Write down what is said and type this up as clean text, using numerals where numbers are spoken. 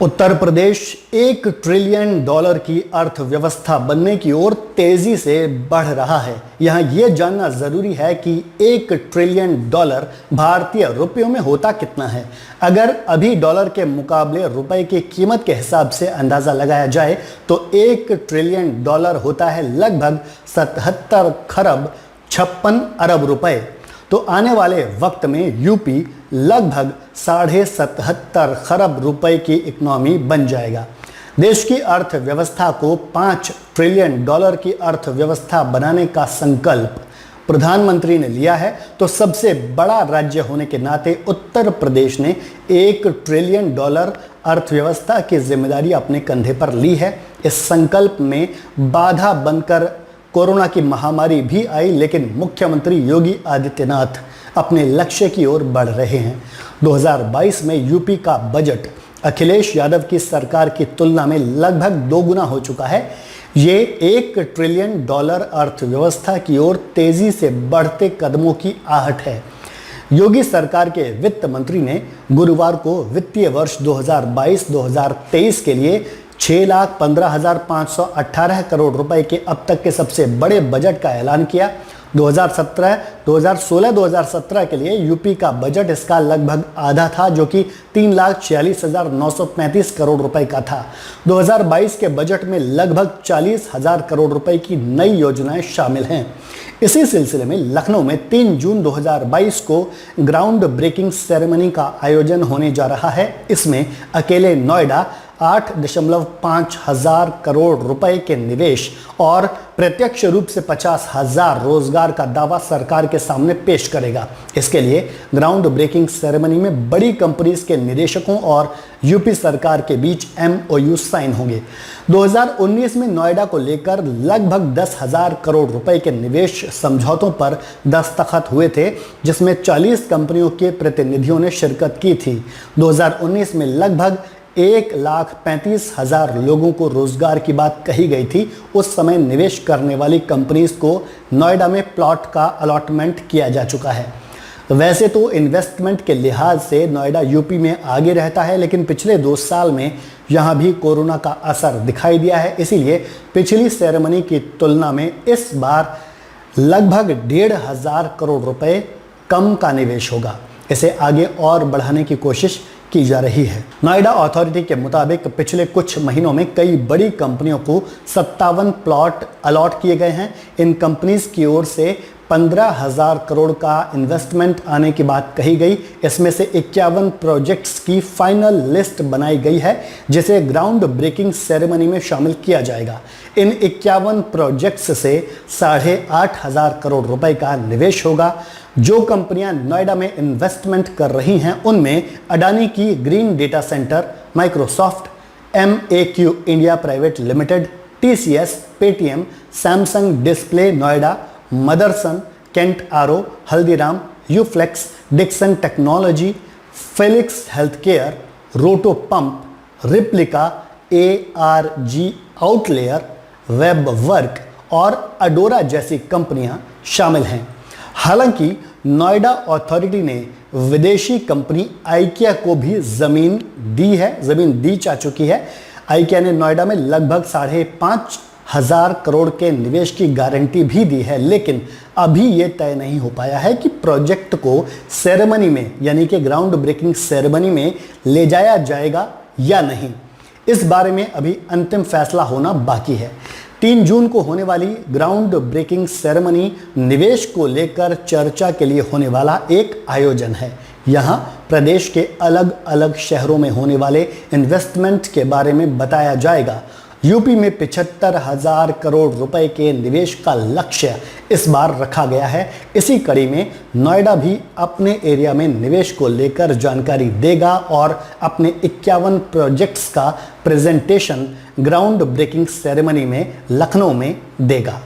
Uttar Pradesh $1 trillion की अर्थव्यवस्था बनने की ओर तेजी से बढ़ रहा है। यहाँ यह जानना जरूरी है कि $1 ट्रिलियन भारतीय रुपयों में होता कितना है। अगर अभी डॉलर के मुकाबले रुपए की कीमत के हिसाब से अंदाजा लगाया जाए तो $1 ट्रिलियन होता है लगभग 77 खरब 56 अरब रुपए। तो आने वाले वक्त में यूपी लगभग 77.5 खरब रुपए की इकोनॉमी बन जाएगा। देश की अर्थव्यवस्था को $5 ट्रिलियन की अर्थव्यवस्था बनाने का संकल्प प्रधानमंत्री ने लिया है। तो सबसे बड़ा राज्य होने के नाते उत्तर प्रदेश ने $1 ट्रिलियन अर्थव्यवस्था की जिम्मेदारी अपने कंधे पर ली है। इस संकल्प में बाधा बनकर कोरोना की महामारी भी आई, लेकिन मुख्यमंत्री योगी आदित्यनाथ अपने लक्ष्य की ओर बढ़ रहे हैं। 2022 में यूपी का बजट अखिलेश यादव की सरकार की तुलना में लगभग 2 गुना हो चुका है। ये $1 ट्रिलियन अर्थव्यवस्था की ओर तेजी से बढ़ते कदमों की आहट है। योगी सरकार के वित्त मंत्री ने गुरुवार को वित्तीय वर्ष 2022-2023 के लिए 6,15,518 करोड़ रुपए के अब तक के सबसे बड़े बजट का ऐलान किया। 2016-2017 के लिए यूपी का बजट इसका लगभग आधा था, जो कि 3,46,935 करोड़ रुपए का था। 2022 के बजट में लगभग 40,000 करोड़ रुपए की नई योजनाएं शामिल हैं। इसी सिलसिले में लखनऊ में 3 जून 2022 को ग्राउंड ब्रेकिंग सेरेमनी का आयोजन होने जा रहा है। इसमें अकेले नोएडा 8.5 हजार करोड़ रुपए के निवेश और प्रत्यक्ष रूप से 50,000 रोजगार का दावा सरकार के सामने पेश करेगा। इसके लिए ग्राउंड ब्रेकिंग सेरेमनी में बड़ी कंपनीज के निदेशकों और यूपी सरकार के बीच MOU साइन होंगे। 2019 में नोएडा को लेकर लगभग 10,000 करोड़ रुपए के निवेश समझौतों पर दस्तखत हुए थे, जिसमें 40 कंपनियों के प्रतिनिधियों ने शिरकत की थी। 2019 में लगभग 1,35,000 लोगों को रोजगार की बात कही गई थी। उस समय निवेश करने वाली कंपनीज को नोएडा में प्लॉट का अलॉटमेंट किया जा चुका है। वैसे तो इन्वेस्टमेंट के लिहाज से नोएडा यूपी में आगे रहता है, लेकिन पिछले 2 साल में यहाँ भी कोरोना का असर दिखाई दिया है। इसीलिए पिछली सेरेमनी की तुलना में इस बार लगभग 1,500 करोड़ रुपए कम का निवेश होगा। इसे आगे और बढ़ाने की कोशिश की जा रही है। नोएडा अथॉरिटी के मुताबिक पिछले कुछ महीनों में कई बड़ी कंपनियों को 57 प्लॉट अलॉट किए गए हैं। इन कंपनीज की ओर से 15,000 करोड़ का इन्वेस्टमेंट आने की बात कही गई। इसमें से 51 प्रोजेक्ट्स की फाइनल लिस्ट बनाई गई है, जिसे ग्राउंड ब्रेकिंग सेरेमनी में शामिल किया जाएगा। इन 51 प्रोजेक्ट्स से 8,500 करोड़ रुपए का निवेश होगा। जो कंपनियां नोएडा में इन्वेस्टमेंट कर रही हैं उनमें अडानी की green data center, Microsoft, MAQ India private limited, TCS, Paytm, Samsung display Noida, Motherson, Kent RO, Haldiram, Uflex, Dixon technology, Felix healthcare, Roto pump, replica, ARG outlier, web work और अडोरा जैसी कंपनियां शामिल हैं। हालांकि नोएडा अथॉरिटी ने विदेशी कंपनी आइकिया को भी जमीन दी जा चुकी है। आइकिया ने नोएडा में लगभग 5,500 करोड़ के निवेश की गारंटी भी दी है, लेकिन अभी यह तय नहीं हो पाया है कि प्रोजेक्ट को सेरेमनी में, यानी कि ग्राउंड ब्रेकिंग सेरेमनी में ले जाया जाएगा या नहीं। इस बारे में अभी अंतिम फैसला होना बाकी है। 3 जून को होने वाली ग्राउंड ब्रेकिंग सेरेमनी निवेश को लेकर चर्चा के लिए होने वाला एक आयोजन है। यहाँ प्रदेश के अलग अलग शहरों में होने वाले इन्वेस्टमेंट के बारे में बताया जाएगा। यूपी में 75,000 करोड़ रुपए के निवेश का लक्ष्य इस बार रखा गया है। इसी कड़ी में नोएडा भी अपने एरिया में निवेश को लेकर जानकारी देगा और अपने 51 प्रोजेक्ट्स का प्रेजेंटेशन ग्राउंड ब्रेकिंग सेरेमनी में लखनऊ में देगा।